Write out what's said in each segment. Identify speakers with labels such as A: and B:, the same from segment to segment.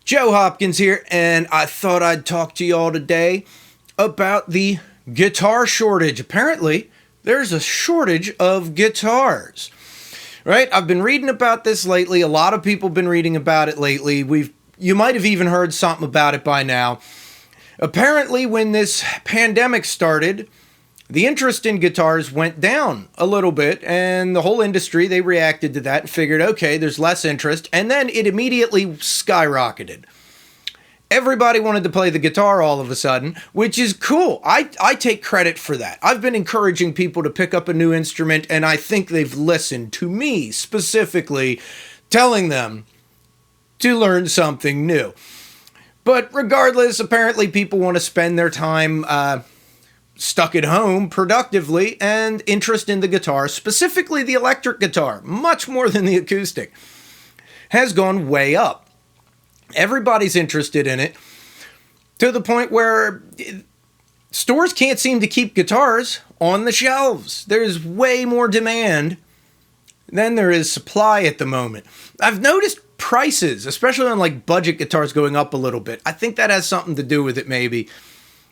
A: Joe Hopkins here, and I thought I'd talk to y'all today about the guitar shortage. Apparently, there's a shortage of guitars, right? I've been reading about this lately. A lot of people have been reading about it lately. You might have even heard something about it by now. Apparently, when this pandemic started, the interest in guitars went down a little bit, and the whole industry, they reacted to that and figured, okay, there's less interest, and then it immediately skyrocketed. Everybody wanted to play the guitar all of a sudden, which is cool. I take credit for that. I've been encouraging people to pick up a new instrument, and I think they've listened to me specifically, telling them to learn something new. But regardless, apparently people want to spend their time stuck at home productively, and interest in the guitar, specifically the electric guitar, much more than the acoustic, has gone way up. Everybody's interested in it to the point where stores can't seem to keep guitars on the shelves. There's way more demand than there is supply at the moment. I've noticed prices, especially on like budget guitars, going up a little bit. I think that has something to do with it, maybe.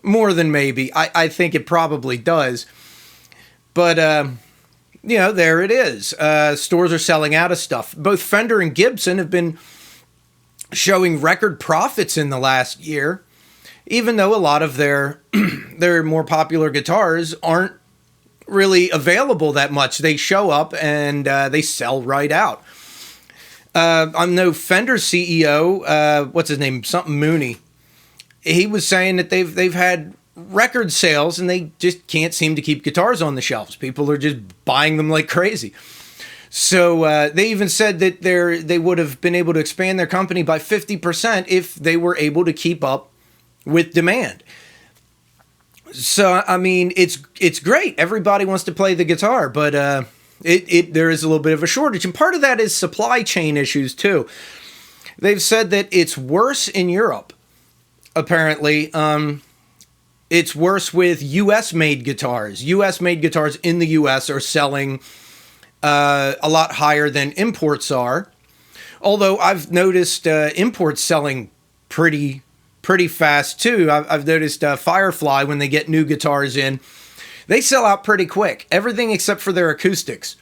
A: More than maybe. I think it probably does. But, there it is. Stores are selling out of stuff. Both Fender and Gibson have been showing record profits in the last year, even though a lot of their more popular guitars aren't really available that much. They show up and they sell right out. I know Fender CEO, what's his name? Something Mooney. He was saying that they've had record sales and they just can't seem to keep guitars on the shelves. People are just buying them like crazy. So they even said that they would have been able to expand their company by 50% if they were able to keep up with demand. So, I mean, it's great. Everybody wants to play the guitar, but there is a little bit of a shortage. And part of that is supply chain issues, too. They've said that it's worse in Europe. Apparently, it's worse with U.S.-made guitars. U.S.-made guitars in the U.S. are selling a lot higher than imports are. Although I've noticed imports selling pretty fast, too. I've noticed Firefly, when they get new guitars in, they sell out pretty quick. Everything except for their acoustics.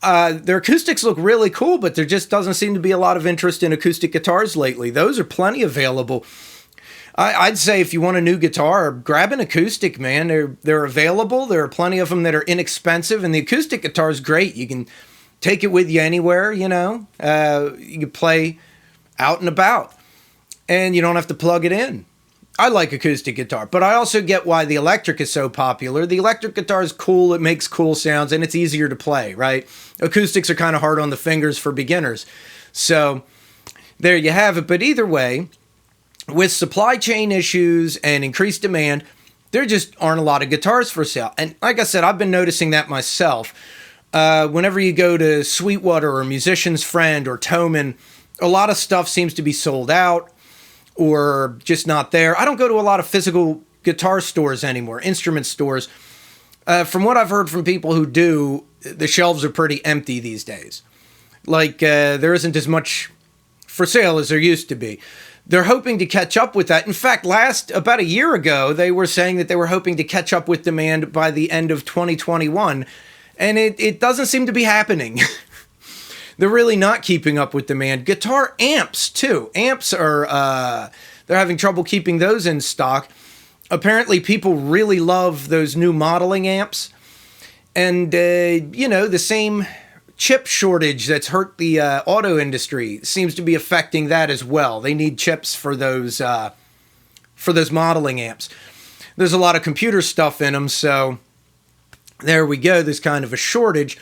A: Their acoustics look really cool, but there just doesn't seem to be a lot of interest in acoustic guitars lately. Those are plenty available. I'd say if you want a new guitar, grab an acoustic, man. They're available. There are plenty of them that are inexpensive, and the acoustic guitar is great. You can take it with you anywhere, you can play out and about, and you don't have to plug it in. I like acoustic guitar, but I also get why the electric is so popular. The electric guitar is cool. It makes cool sounds, and it's easier to play, right? Acoustics are kind of hard on the fingers for beginners. So there you have it. But either way, with supply chain issues and increased demand, there just aren't a lot of guitars for sale. And like I said, I've been noticing that myself. Whenever you go to Sweetwater or Musician's Friend or Thomann, a lot of stuff seems to be sold out or just not there. I don't go to a lot of physical guitar stores anymore, instrument stores. From what I've heard from people who do, the shelves are pretty empty these days. Like, there isn't as much for sale as there used to be. They're hoping to catch up with that. In fact, about a year ago, they were saying that they were hoping to catch up with demand by the end of 2021, and it doesn't seem to be happening. They're really not keeping up with demand. Guitar amps, too. Amps are, they're having trouble keeping those in stock. Apparently, people really love those new modeling amps. And, the same chip shortage that's hurt the auto industry seems to be affecting that as well. They need chips for those modeling amps. There's a lot of computer stuff in them, so there we go. There's kind of a shortage.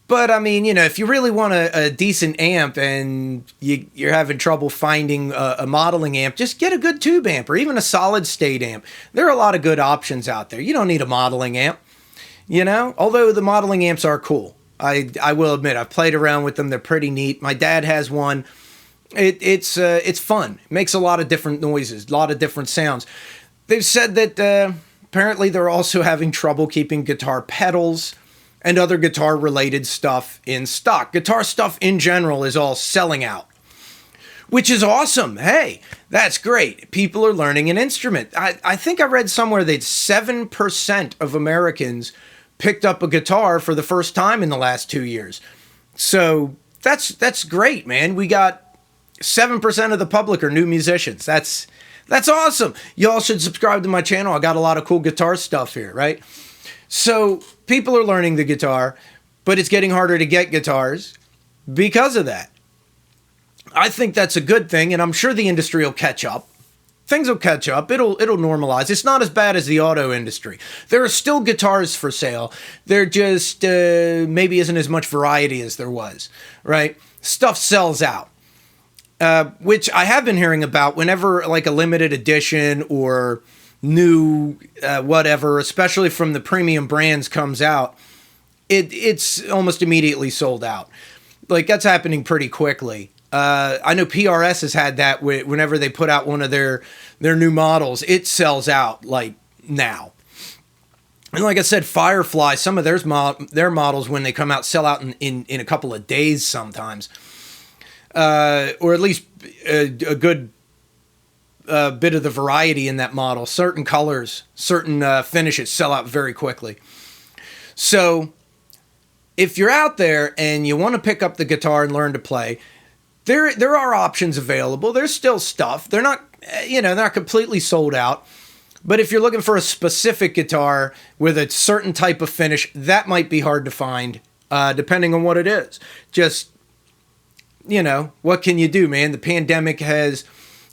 A: But, I mean, if you really want a decent amp and you're having trouble finding a modeling amp, just get a good tube amp or even a solid state amp. There are a lot of good options out there. You don't need a modeling amp, although the modeling amps are cool. I will admit, I've played around with them. They're pretty neat. My dad has one. It's fun. It makes a lot of different noises, a lot of different sounds. They've said that apparently they're also having trouble keeping guitar pedals and other guitar-related stuff in stock. Guitar stuff in general is all selling out. which is awesome. Hey, that's great. People are learning an instrument. I think I read somewhere that 7% of Americans picked up a guitar for the first time in the last 2 years. So that's great, man. We got 7% of the public are new musicians. That's awesome. Y'all should subscribe to my channel. I got a lot of cool guitar stuff here, right? So people are learning the guitar, but it's getting harder to get guitars because of that. I think that's a good thing, and I'm sure the industry will catch up. Things will catch up. It'll normalize. It's not as bad as the auto industry. There are still guitars for sale. There just maybe isn't as much variety as there was, right? Stuff sells out, which I have been hearing about whenever like a limited edition or new whatever, especially from the premium brands comes out, it's almost immediately sold out. Like that's happening pretty quickly. I know PRS has had that whenever they put out one of their new models, it sells out like now. And like I said, Firefly, some of their models when they come out sell out in a couple of days sometimes, or at least a good bit of the variety in that model. Certain colors, certain finishes sell out very quickly. So if you're out there and you want to pick up the guitar and learn to play, there are options available. There's still stuff. They're not, they're not completely sold out. But if you're looking for a specific guitar with a certain type of finish, that might be hard to find, depending on what it is. Just, what can you do, man? The pandemic has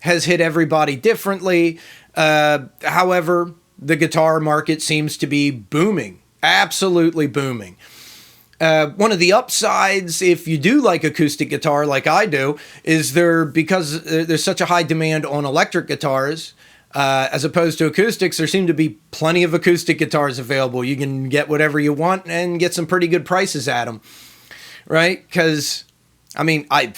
A: hit everybody differently. However, the guitar market seems to be booming, absolutely booming. One of the upsides, if you do like acoustic guitar like I do, is because there's such a high demand on electric guitars, as opposed to acoustics, there seem to be plenty of acoustic guitars available. You can get whatever you want and get some pretty good prices at them, right? Because, I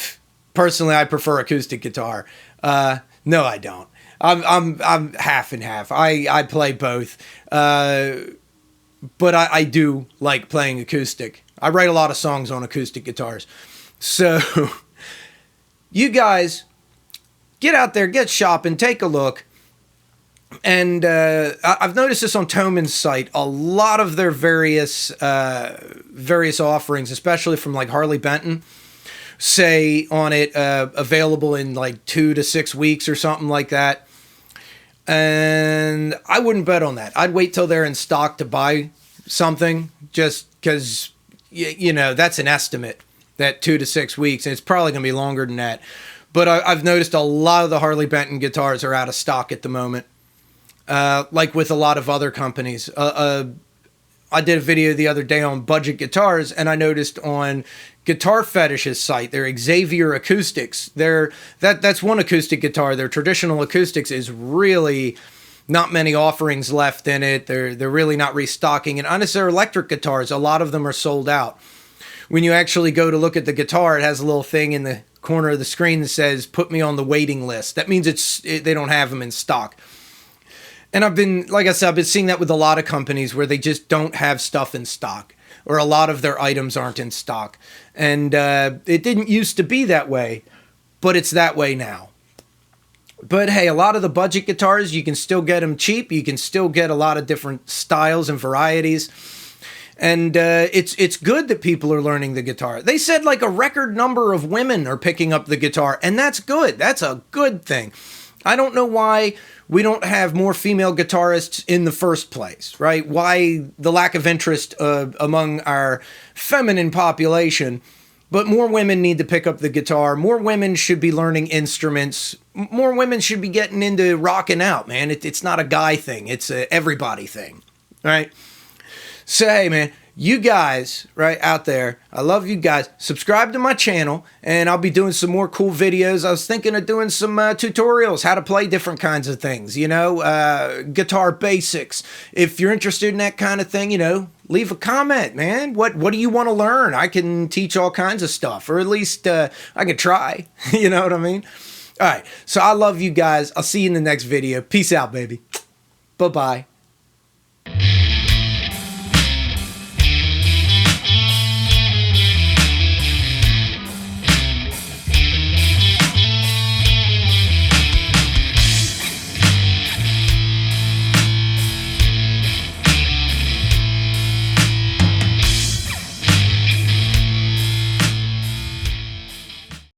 A: personally prefer acoustic guitar. No, I don't. I'm half and half. I play both, but I do like playing acoustic. I write a lot of songs on acoustic guitars. So you guys get out there, get shopping, take a look. And I've noticed this on Thoman's site. A lot of their various offerings, especially from like Harley Benton, say on it available in like 2 to 6 weeks or something like that. And I wouldn't bet on that. I'd wait till they're in stock to buy something, just because that's an estimate, that 2 to 6 weeks, and it's probably going to be longer than that. But I've noticed a lot of the Harley Benton guitars are out of stock at the moment, like with a lot of other companies. I did a video the other day on budget guitars, and I noticed on Guitar Fetish's site, their Xavier Acoustics, that's one acoustic guitar. Their traditional acoustics is really not many offerings left in it. They're really not restocking. And honestly, their electric guitars, a lot of them are sold out. When you actually go to look at the guitar, it has a little thing in the corner of the screen that says, "Put me on the waiting list." That means they don't have them in stock. And I've been seeing that with a lot of companies where they just don't have stuff in stock, or a lot of their items aren't in stock. And it didn't used to be that way, but it's that way now. But hey, a lot of the budget guitars, you can still get them cheap. You can still get a lot of different styles and varieties. And it's good that people are learning the guitar. They said like a record number of women are picking up the guitar, and that's good. That's a good thing. I don't know why we don't have more female guitarists in the first place, right? Why the lack of interest among our feminine population. But more women need to pick up the guitar. More women should be learning instruments. More women should be getting into rocking out, man. It's not a guy thing. It's a everybody thing, right? So, hey, man, you guys right out there, I love you guys. Subscribe to my channel, and I'll be doing some more cool videos. I was thinking of doing some tutorials, how to play different kinds of things, guitar basics. If you're interested in that kind of thing, leave a comment, man. What do you want to learn? I can teach all kinds of stuff, or at least I can try. You know what I mean? All right, so I love you guys. I'll see you in the next video. Peace out, baby. Bye-bye.